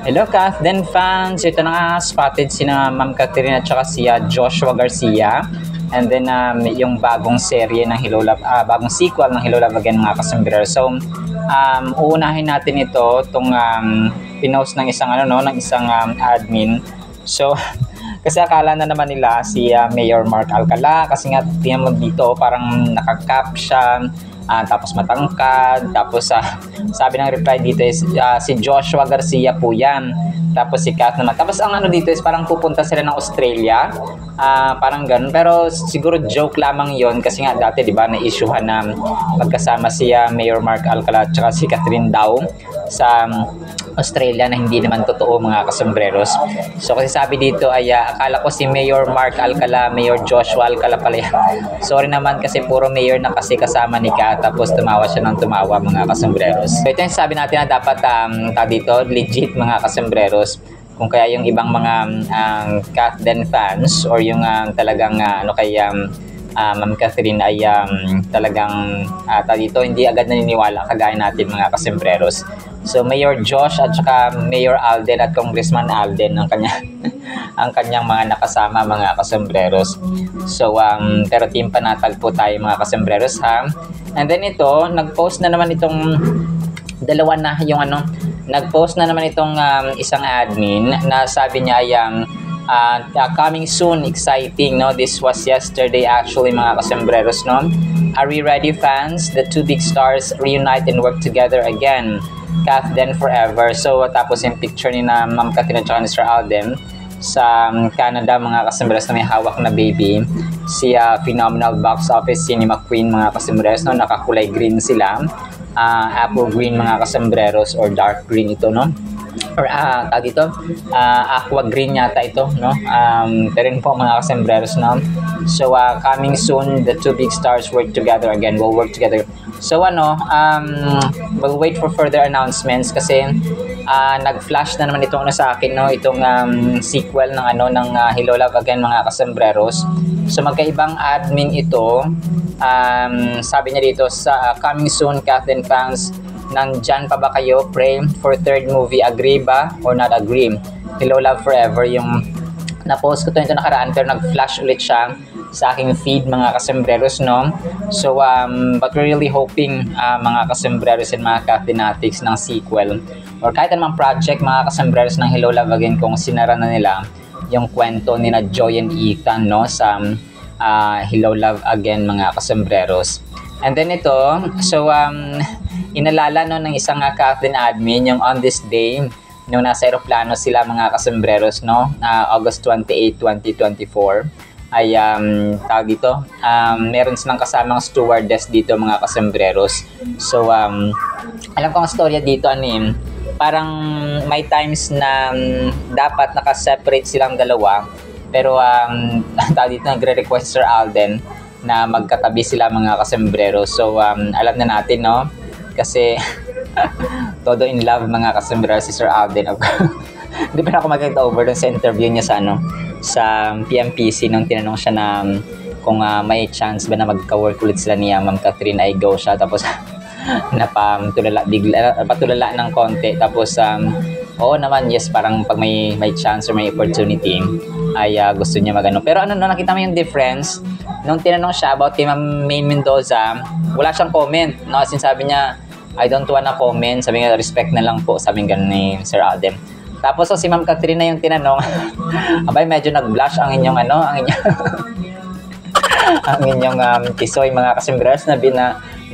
Hello, Kathden fans! Ito na nga, spotted si na Ma'am Catherine at saka si Joshua Garcia. And then, yung bagong serye ng Hello Love, bagong sequel ng Hello Love Again, mga kasumbrero. So, uunahin natin ito, itong pinost ng isang, ng isang admin. So, kasi akala na naman nila si Mayor Mark Alcala, kasi nga, tingnan mo dito, parang nakakap siya, tapos matangkad, tapos sabi ng reply dito is si Joshua Garcia po yan, tapos si Kath naman, tapos ang dito is parang pupunta sila ng Australia, parang ganun, pero siguro joke lamang yon kasi nga dati diba na-issuehan na magkasama si Mayor Mark Alcala at saka si Catherine daw sa Australia na hindi naman totoo, mga kasombreros. So kasi sabi dito ay akala ko si Mayor Mark Alcala, Mayor Joshua Alcala pala yan. Sorry naman kasi puro mayor na kasi kasama ni Kat, tapos tumawa siya ng tumawa, mga kasombreros. So ito yung sabi natin na dapat dito legit, mga kasombreros. Kung kaya yung ibang mga Kathden fans or yung talagang Ma'am Catherine ay talagang dito hindi agad naniniwala kagaya natin, mga kasombreros. So Mayor Josh at saka Mayor Alden at Congressman Alden ang ang kanyang mga nakasama, mga kasombreros. So pero team panatag po tayo, mga kasombreros, ha. And then ito, nag-post na naman itong dalawa na yung nag-post na naman itong isang admin na sabi niya ay coming soon, exciting, no? This was yesterday actually, mga kasombreros, no? Are we ready, fans? The two big stars reunite and work together again. Kathden forever. So tapos yung picture ni na Ma'am Catherine at Mr. Alden sa Canada, mga kasombreros, na may hawak na baby. Si phenomenal box office cinema queen, mga kasombreros, no? Nakakulay green sila. Apple green, mga kasombreros, or dark green ito, no? Or aqua green yata ito, no? Pero yun po, mga kasombreros, no? So coming soon, the two big stars work together again, will work together. So we'll wait for further announcements kasi nag-flash na naman itong sa akin, no? Itong sequel ng Hello Love Again, mga kasombreros. So magkaibang admin ito. Sabi niya dito sa coming soon, Kathden fans, nandyan pa ba kayo? Pray for third movie. Agree ba or not agree? Hello Love Forever, yung na-post ko ito nakaraan, pero nag-flash ulit siya sa aking feed, mga kasombreros, no? So but we're really hoping, mga kasombreros and mga Kathenatics, ng sequel or kahit anumang project, mga kasombreros, ng Hello Love Again, kung sinara na nila yung kwento ni na Joy and Ethan, no, sa Hello Love Again, mga kasombreros. And then ito, so inalala, no, ng isang Kathden admin yung on this day nung nasa aeroplano sila, mga kasombreros, no, August 28, 2024 ay tawag dito, meron silang kasamang stewardess dito, mga kasombreros. So alam ko ang storya dito, parang may times na dapat naka-separate silang dalawa, pero tawag dito, nagre-request Sir Alden na magkatabi sila, mga kasombreros. So alam na natin, no, kasi todo in love, mga kasombreros, si Sir Alden. Hindi pa ako mag-get over dun sa interview niya sa PMPC nung tinanong siya na kung may chance ba na magka-work ulit sila ni Ma'am Catherine, ay go siya. Tapos patulala ng konti. Tapos oo naman, yes, parang pag may chance or may opportunity ay gusto niya magano. Pero nakita mo yung difference nung tinanong siya about kay Ma'am May Mendoza, wala siyang comment, no? Sabi niya, I don't wanna comment. Sabi nga, respect na lang po, sabi nga ni Sir Alden. Tapos si Ma'am Catherine na yung tinanong, abay, medyo nag-blush ang inyong ang inyong tisoy, mga kasombreros, na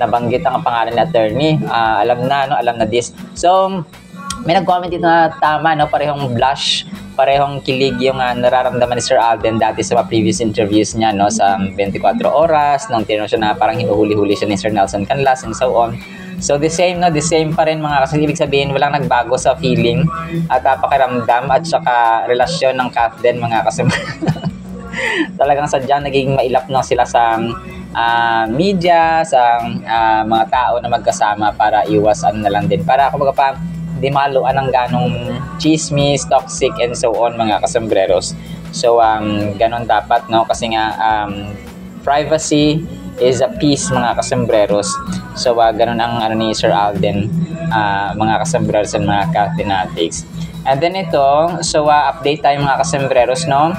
nabanggit ang pangalan ni attorney. Alam na this. So may nag-comment dito na tama, no, parehong blush, parehong kilig yung nararamdaman ni Sir Alden dati sa mga previous interviews niya, no, sa 24 oras, nung tinanong siya na parang hinuhuli-huli siya ni Sir Nelson Canlas and so on. So the same, no, the same pa rin, mga kasi ibig sabihin walang nagbago sa feeling at pakiramdam at saka relasyon ng Kathden, mga kasombreros. Talagang sadyang naging mailap na sila sa media, sa mga tao na magkasama para iwas na lang din. Para kumbaga pa di maluan ng ganong chismis, toxic and so on, mga kasombreros. So ganon dapat, no, kasi nga privacy is a peace, mga kasombreros. So ganun ang ni Sir Alden, mga kasombreros and mga Kathenatics. And then ito, so update tayo mga kasembreros, no?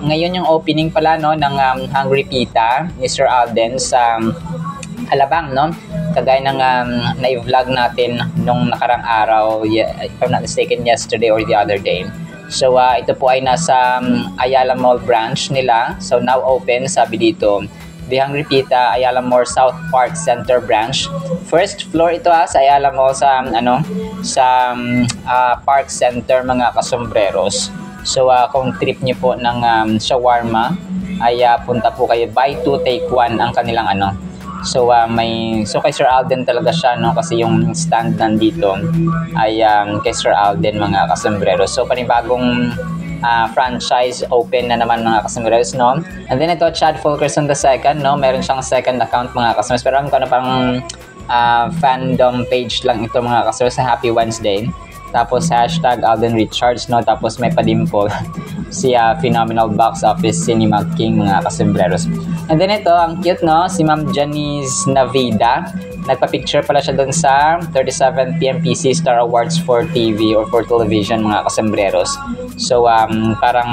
Ngayon yung opening pala, no, ng Hungry Pita ni Sir Alden sa Alabang, no? Kagaya ng na-vlog natin nung nakarang araw, if I'm not mistaken, yesterday or the other day. So ito po ay nasa Ayala Mall branch nila. So now open, sabi dito, The Hungry Pita, Ayala Mall South Park Center branch. First floor ito sa Ayala Mall sa Park Center mga kasembreros. So kung trip niyo po ng shawarma ay punta po kayo, buy 2 take 1 ang kanilang So kay Sir Alden talaga siya, no, kasi yung stand nandito ay kay Sir Alden mga kasembreros. So panibagong franchise open na naman mga kasembreros, no. And then ito, Chad Fulkerson II, no, meron siyang second account mga kasembreros, pero alam ko na parang fandom page lang ito mga kasembreros sa Happy Wednesday. Tapos hashtag Alden Richards, no, tapos may padimple si Phenomenal Box Office Cinema King mga kasembreros. And then ito, ang cute, no, si Ma'am Janice Navida. Nagpa-picture pala siya doon sa 37th PMPC Star Awards for TV or for television mga kasembreros. So parang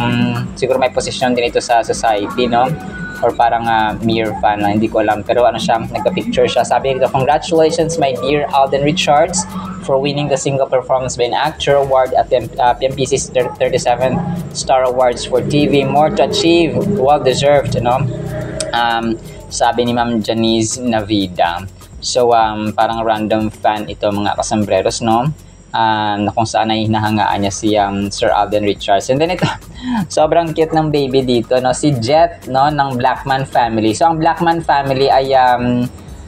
siguro may position din ito sa society, no, or parang mere fan lang, hindi ko alam, pero siya, nagpa-picture siya. Sabi nito, "Congratulations my dear Alden Richards for winning the Single Performance by an Actor Award at the PMPC 37th Star Awards for TV. More to achieve, well deserved," no. Sabi ni Ma'am Janice Navida. So parang random fan ito mga kasembreros, no, na kung saan ay hinahangaan niya si Sir Alden Richards. And then ito, sobrang cute ng baby dito, no, si Jet, no, ng Blackman family. So ang Blackman family ay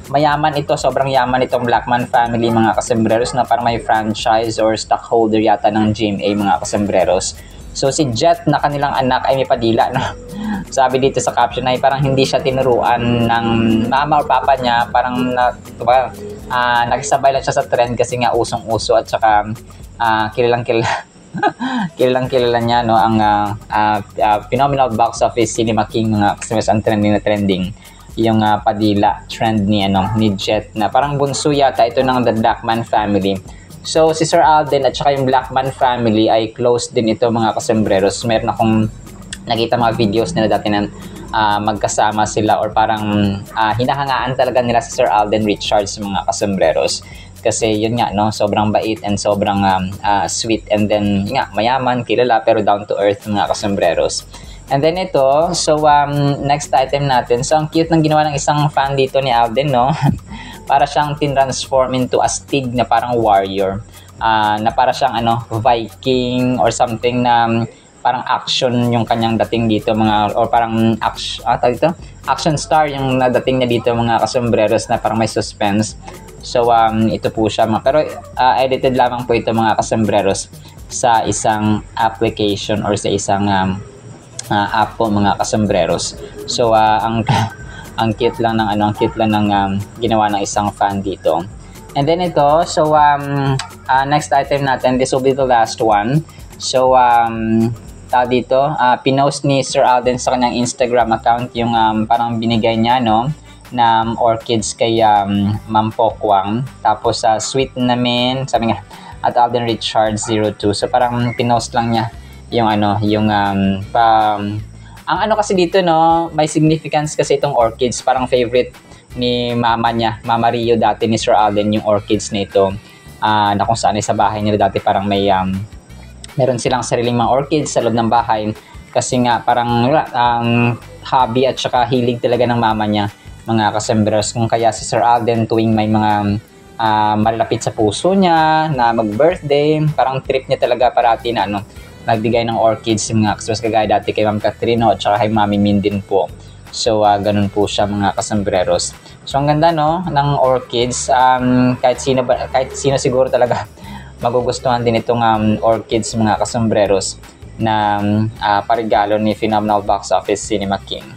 mayaman ito, sobrang yaman itong Blackman family mga kasembreros, na parang may franchise or stockholder yata ng GMA mga kasembreros. So si Jet na kanilang anak ay may padila, no. Sabi dito sa caption ay parang hindi siya tinuruan ng mama or papa niya, parang nakisabay lang siya sa trend kasi nga usong-uso, at saka kilalang-kilala niya, no, ang Phenomenal Box Office Cinema King mga kasembreros, ang trending yung padila trend ni Jet, na parang bunso yata ito ng The Blackman family. So si Sir Alden at saka yung Blackman family ay close din ito mga kasembreros. Meron akong nakita mga videos nila dati na magkasama sila, or parang hinahangaan talaga nila si Sir Alden Richards mga kasembreros. Kasi yun nga, no, sobrang bait and sobrang sweet, and then nga mayaman, kilala, pero down to earth mga kasembreros. And then ito, so next item natin. So ang cute ng ginawa ng isang fan dito ni Alden, no. Para siyang tinransform into a steed na parang warrior. Na para siyang Viking or something, na parang action yung kanyang dating dito mga, or parang action star yung nadating niya dito mga kasembreros, na parang may suspense. So ito po siya pero edited lamang po ito mga kasembreros sa isang application or sa isang app po mga kasembreros. So ang cute lang ng ginawa ng isang fan dito. And then ito, so next item natin, this will be the last one. So dito, pinost ni Sir Alden sa kanyang Instagram account yung parang binigay niya, no, na orchids kay Ma'am Pokwang. Tapos sweet namin, sabi nga, at Alden Richards 02. So parang pinost lang niya yung ang kasi dito, no, may significance kasi itong orchids. Parang favorite ni mama niya, Mama Rio dati ni Sir Alden, yung orchids na ito. Na kung saan sa bahay nila dati parang may meron silang sariling mga orchids sa loob ng bahay, kasi nga parang hobby at saka hilig talaga ng mama niya mga kasembreros. Kung kaya si Sir Alden tuwing may mga malapit sa puso niya na mag-birthday, parang trip niya talaga parati na nagbigay ng orchids mga kasembreros, kagaya dati kay Ma'am Catrino at saka kay Mami Min din po. So ganun po siya mga kasembreros. So ang ganda, no, ng orchids. Kahit sino siguro talaga magugustuhan din itong orchids mga kasembreros na parigalo ni Phenomenal Box Office Cinema King.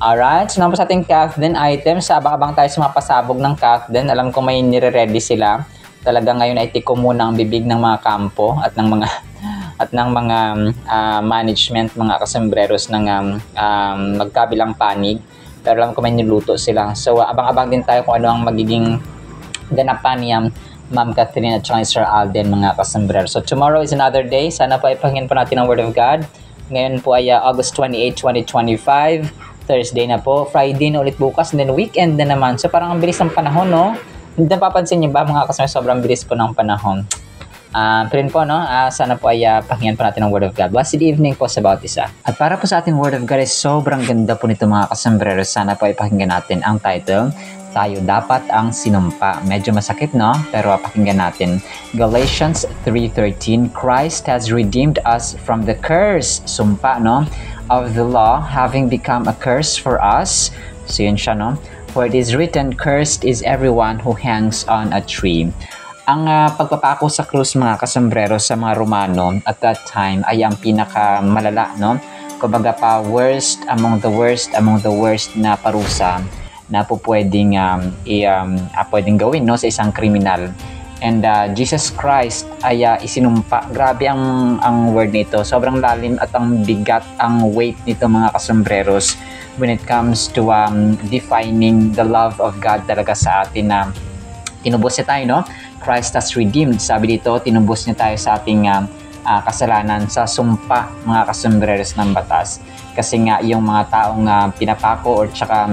Alright, so naman sa ating Kafden items. Abang-abang tayo sa mga pasabog ng Kafden. Alam ko may nire-ready sila. Talaga ngayon ay tiko muna ang bibig ng mga kampo at ng mga management mga kasembreros ng magkabilang panig. Pero alam ko may niluto sila. So abang-abang din tayo kung ano ang magiging ganapan niyang Ma'am Catherine at saka Sir Alden, mga kasombrero. So tomorrow is another day. Sana po ipahingin po natin ang Word of God. Ngayon po ay August 28, 2025. Thursday na po. Friday na ulit bukas. And then weekend na naman. So parang ang bilis ng panahon, no? Hindi napapansin niyo ba mga kasombrero? Sobrang bilis po ng panahon. Pero po, no? Sana po ay pakinggan po natin ang Word of God. Blessed evening po sa bawat isa. At para po sa ating Word of God ay sobrang ganda po nito mga kasombrero. Sana po ay pakinggan natin ang title, Tayo Dapat ang Sinumpa. Medyo masakit, no? Pero pakinggan natin. Galatians 3:13, Christ has redeemed us from the curse, sumpa, no? Of the law, having become a curse for us. So yun siya, no? For it is written, cursed is everyone who hangs on a tree. Ang pagpapako sa krus mga kasombrero sa mga Romano at that time ay ang pinakamalala, no? Kumbaga pa worst among the worst na parusa na po pwedeng pwedeng gawin, no, sa isang kriminal. And Jesus Christ ay isinumpa. Grabe ang word nito. Sobrang lalim at ang bigat ang weight nito mga kasombreros when it comes to defining the love of God talaga sa atin na tinubos niya tayo, no? Christ has redeemed. Sabi dito, tinubos niya tayo sa ating kasalanan sa sumpa mga kasombreros ng batas. Kasi nga yung mga taong pinapako or tsaka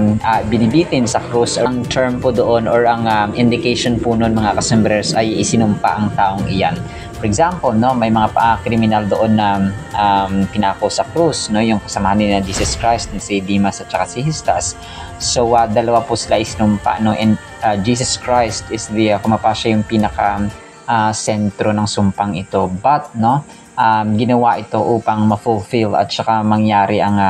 binibitin sa krus, ang term po doon or ang indication po noon mga kasombreros ay isinumpa ang taong iyan. For example, no, may mga kriminal doon na pinako sa krus, no, yung kasamahan ni Jesus Christ, si Dimas at saka si Justus. So dalawa po sila isinumpa, no, and Jesus Christ is the kumapa siya yung pinaka sentro ng sumpang ito. But no, ginawa ito upang ma-fulfill at saka mangyari ang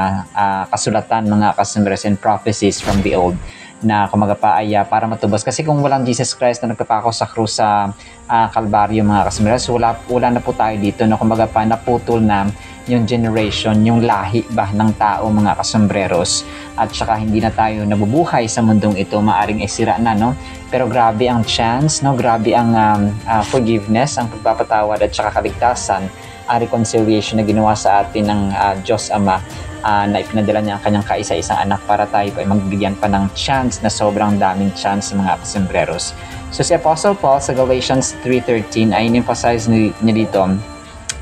kasulatan mga kasombreros and prophecies from the old na kumaga pa ay para matubos. Kasi kung walang Jesus Christ na nagpapako sa krus sa Kalbaryo mga kasombreros, wala na po tayo dito na kumaga pa naputol na yung generation, yung lahi ba ng tao mga kasombreros, at saka hindi na tayo nabubuhay sa mundong ito, maaring isira na, no? Pero grabe ang chance, no? Grabe ang forgiveness, ang pagpapatawad at saka kaligtasan, reconciliation na ginawa sa atin ng Diyos Ama, na ipinadala niya ang kanyang kaisa-isang anak para tayo ay magbigyan pa ng chance na sobrang daming chance mga kasombreros. So si Apostle Paul sa Galatians 3:13 ay in-emphasize niya dito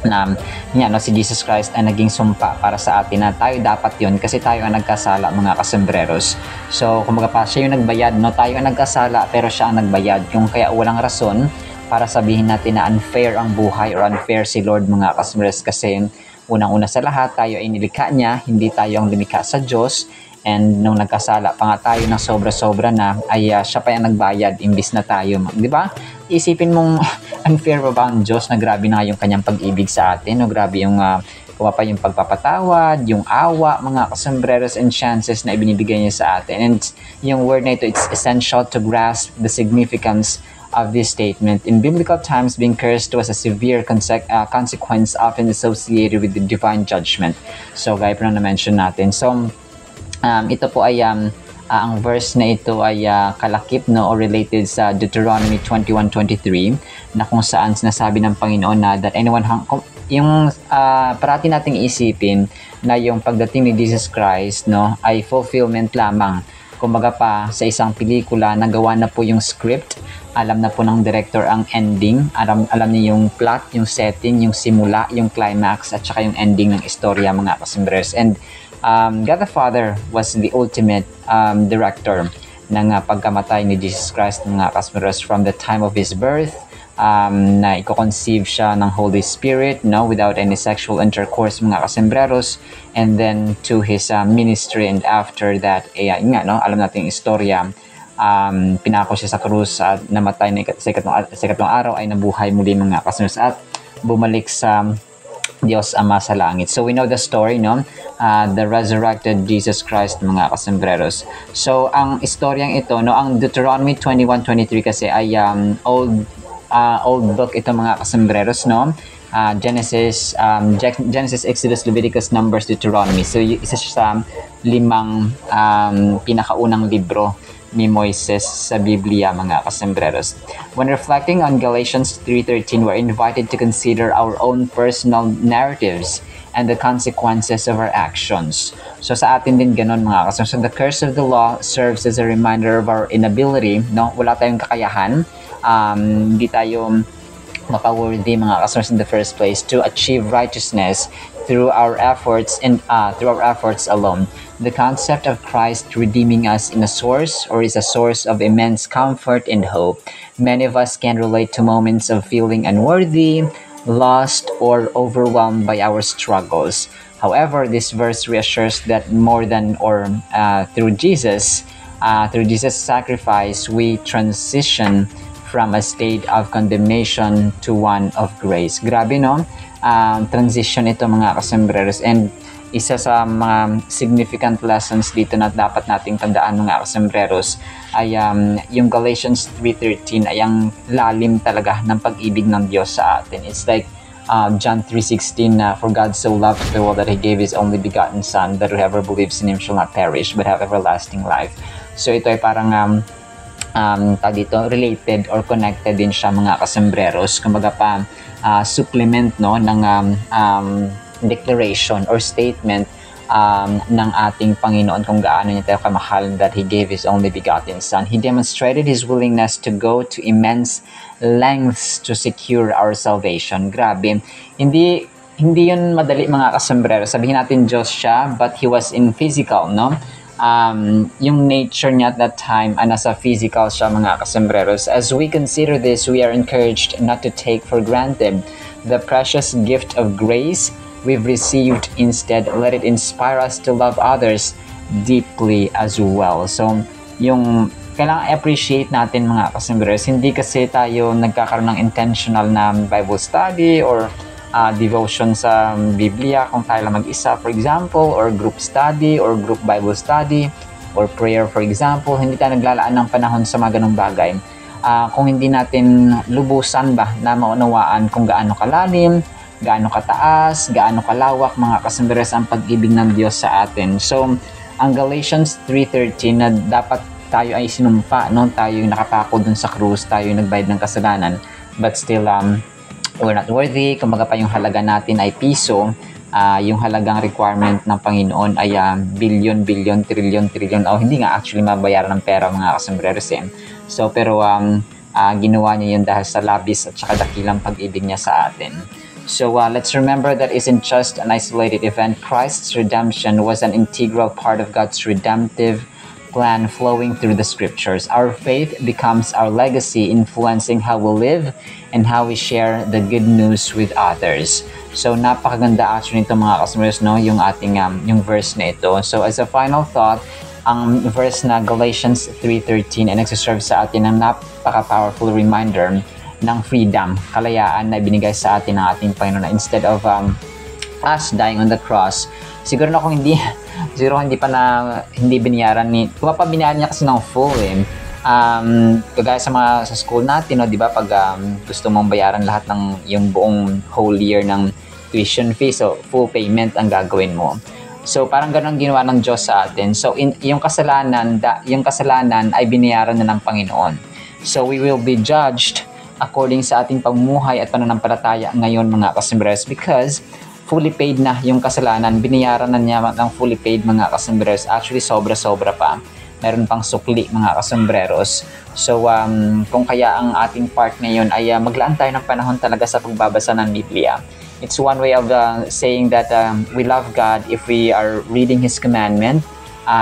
na si Jesus Christ ay naging sumpa para sa atin na tayo dapat yun kasi tayo ang nagkasala mga kasombreros. So kumbaga pa siya yung nagbayad, no? Tayo ang nagkasala pero siya ang nagbayad, yung kaya walang rason para sabihin natin na unfair ang buhay or unfair si Lord mga kasombreros, kasi unang-una sa lahat tayo ay nilikha niya, hindi tayo ang lumikha sa Diyos. And nung nagkasala pa nga tayo ng sobra-sobra na, ay siya pa yung nagbayad imbis na tayo. Di ba? Isipin mong unfair ba ang Diyos na grabe na yung kanyang pag-ibig sa atin? No? Grabe yung yung pagpapatawad, yung awa, mga kasombreros and chances na ibinibigay niya sa atin. And yung word na ito, it's essential to grasp the significance of this statement. In biblical times, being cursed was a severe consequence often associated with the divine judgment. So, gaya po na na-mention natin. So, ito po ay ang verse na ito ay kalakip, no, or related sa Deuteronomy 21:23 na kung saan sinasabi ng Panginoon na that anyone yung parati nating isipin na yung pagdating ni Jesus Christ, no, ay fulfillment lamang. Kumbaga pa sa isang pelikula, nagawa na po yung script, alam na po ng director ang ending, alam niya yung plot, yung setting, yung simula, yung climax at saka yung ending ng istorya mga kasombreros. And God the Father was the ultimate director ng pagkamatay ni Jesus Christ mga kasombreros from the time of His birth, na iko-conceive siya ng Holy Spirit, no, without any sexual intercourse mga kasombreros, and then to His ministry, and after that, no, alam natin yung istorya, pinako siya sa krus at namatay na sa ikatlong araw ay nabuhay muli mga kasombreros at bumalik sa Diyos Ama sa langit. So we know the story, no? The resurrected Jesus Christ mga kasombreros. So ang istoryang ito, no, ang Deuteronomy 21:23 kasi ay old book ito mga kasombreros, no? Genesis, Exodus, Leviticus, Numbers, Deuteronomy. So isa siya sa 5 pinakaunang libro ni Moises sa Biblia mga kasombreros. When reflecting on Galatians 3:13, we're invited to consider our own personal narratives and the consequences of our actions. So sa atin din ganun mga kasombreros. So the curse of the law serves as a reminder of our inability, no? Wala tayong kakayahan hindi tayo mapaworthy mga customers in the first place to achieve righteousness through our efforts and through our efforts alone. The concept of Christ redeeming us in a source or is a source of immense comfort and hope. Many of us can relate to moments of feeling unworthy, lost, or overwhelmed by our struggles. However, this verse reassures that more than or through Jesus' sacrifice, we transition from a state of condemnation to one of grace. Grabe, no? Transition ito mga kasembreros, and isa sa mga significant lessons dito na dapat nating tandaan mga kasembreros ay yung Galatians 3:13 ay ang lalim talaga ng pag-ibig ng Diyos sa atin. It's like John 3:16 na for God so loved the world that He gave His only begotten Son, that whoever believes in Him shall not perish but have everlasting life. So ito ay parang related or connected din siya mga kasembreros. Kumbaga pa supplement no ng declaration or statement ng ating Panginoon kung gaano niya tayo kamahal, that He gave His only begotten Son. He demonstrated His willingness to go to immense lengths to secure our salvation. Grabe. Hindi yun madali mga kasombrero. Sabihin natin Diyos siya, but He was in physical, no? Yung nature niya at that time, nasa physical siya mga kasembreros. As we consider this, we are encouraged not to take for granted the precious gift of grace we've received. Instead, let it inspire us to love others deeply as well. So, yung kailangan appreciate natin mga kasembreros, hindi kasi tayo nagkakaroon ng intentional na Bible study or devotion sa Biblia kung tayo lang mag-isa, for example, or group study or group Bible study or prayer, for example. Hindi tayo naglalaan ng panahon sa mga ganung bagay kung hindi natin lubusan ba na maunawaan kung gaano kalalim, gaano kataas, gaano kalawak mga kasembreros ang pag-ibig ng Diyos sa atin. So, ang Galatians 3:13 na dapat tayo ay sinumpa, no? Tayo yung nakapako dun sa krus, tayo yung nagbayad ng kasalanan, but still we're not worthy. Kumbaga pa yung halaga natin ay piso, yung halagang requirement ng Panginoon ay billion, trillion. Hindi nga actually mabayaran ng pera mga kasembreros eh. So, pero ginawa niya yun dahil sa labis at saka dakilang pag-ibig niya sa atin. So let's remember that isn't just an isolated event. Christ's redemption was an integral part of God's redemptive plan flowing through the scriptures. Our faith becomes our legacy, influencing how we live and how we share the good news with others. So napakaganda actually nito mga kasmers, no, yung ating yung verse na ito. So as a final thought, ang verse na Galatians 3:13 ay nagsiserve sa atin ng napaka-powerful reminder ng freedom, kalayaan na binigay sa atin ng ating Panginoon, na instead of us dying on the cross, siguro na kung hindi binayaran ni, kung binayaran niya kasi ng full kagaya sa school natin, no, di ba, pag gusto mong bayaran lahat ng yung buong whole year ng tuition fee, so full payment ang gagawin mo. So parang ganun ang ginawa ng Diyos sa atin. So yung kasalanan ay binayaran na ng Panginoon. So we will be judged according sa ating pamumuhay at pananampalataya ngayon mga kasembreros, because fully paid na yung kasalanan, binayaran na niya ng fully paid mga kasembreros. Actually sobra-sobra pa, meron pang sukli mga kasembreros. So kung kaya ang ating part ngayon ay maglaan tayo ng panahon talaga sa pagbabasa ng Biblia. It's one way of saying that we love God if we are reading His commandment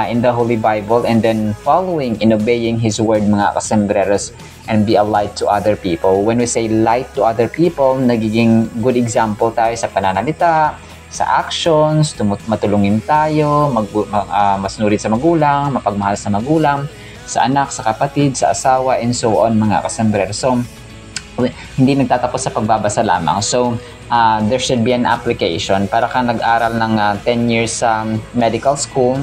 in the Holy Bible and then following and obeying His word mga kasembreros, and be a light to other people. When we say light to other people, nagiging good example tayo sa pananalita, sa actions, matulungin tayo, masunurin sa magulang, mapagmahal sa magulang, sa anak, sa kapatid, sa asawa, and so on mga kasembreros. So, hindi nagtatapos sa pagbabasa lamang. So, there should be an application. Para kang nag-aral ng 10 years sa medical school,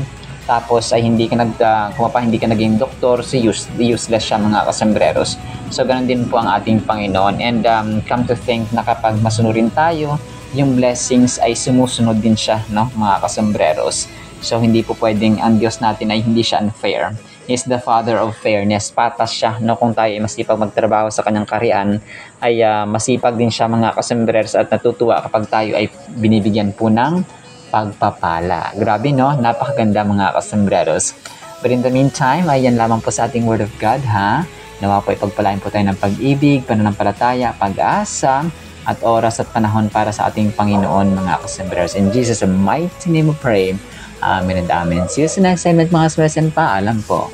tapos ay hindi ka naging doktor, so useless siya mga kasembreros. So ganun din po ang ating Panginoon. And come to think na kapag masunurin tayo, yung blessings ay sumusunod din siya, no, mga kasembreros. So hindi po pwedeng ang Diyos natin ay hindi siya unfair. He is the Father of fairness. Patas siya, no, kung tayo ay masipag magtrabaho sa kanyang kaharian, ay masipag din siya mga kasembreros, at natutuwa kapag tayo ay binibigyan po ng pagpapala. Grabe, no? Napakaganda mga kasembreros. But in the meantime, ayan lamang po sa ating Word of God, ha? Nawa po ipagpalain po tayo ng pag-ibig, pananampalataya, pag-asa, at oras at panahon para sa ating Panginoon, mga kasambrers. In Jesus' mighty name we pray. Amen and amen. See you sa next time at mga kasambres, and paalam po.